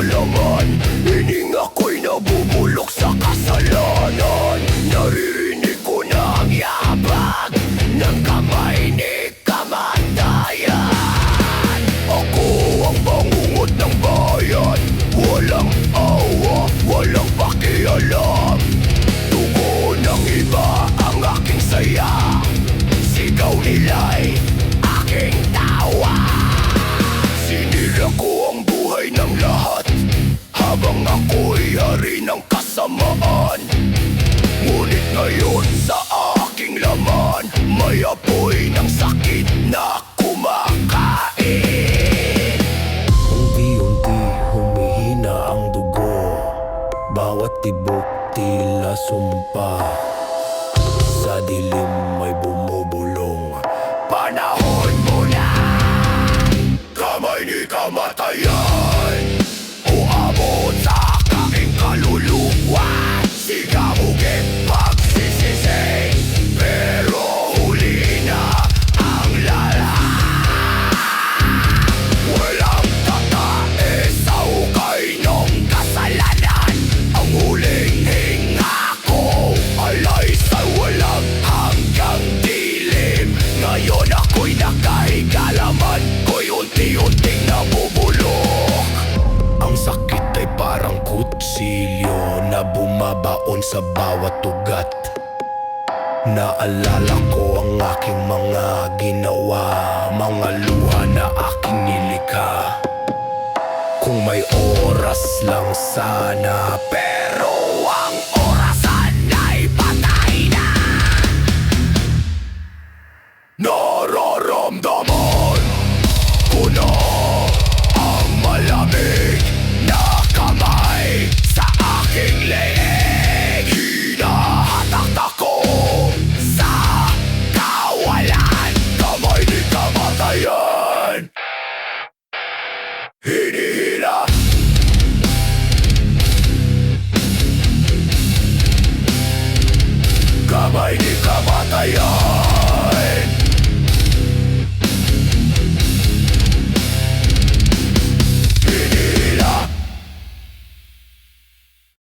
laman. Hininga ko'y nabubulok sa kasalanan. Naririnig ko na ang yabag ng kamay ni kamatayan. Ako ang bangungot ng bayan, walang awa, walang pakialam. Tugo ng iba ang aking saya, sigaw nila'y aking tawa. Sinira ko ang buhay ng lahat, habang ako'y hari ng kasamaan. Ngunit ngayon sa aking laman, may apoy ng sakit na kumakain. Unti-unti humihina ang dugo, bawat tibok tila sumpa. Sa dilim may bumubulong, Panahon mo na, kamay ni kamatayan. Uabot sa aking kaluluwa, sigamugin pagsisisi, pero huli na ang lahat. Walang tatae sa ukay ng kasalanan. Ang huling hinga ko alay sa walang hanggang dilim. Ngayon ako'y nakahiga, laman ko'y unti-unting nabubulok. ang sakit ay parang kutsilyo na bumabaon sa bawat ugat. Naalala ko ang aking mga ginawa, mga luha na aking nilikha. Kung may oras lang sana, Pero ang orasan ay patay na. Nararamdaman ko na ang malamig na kamay sa aking leeg. Hinahatak ko sa kawalan, kamay ni kamatayan. Hinihila, kamay ni kamatayan.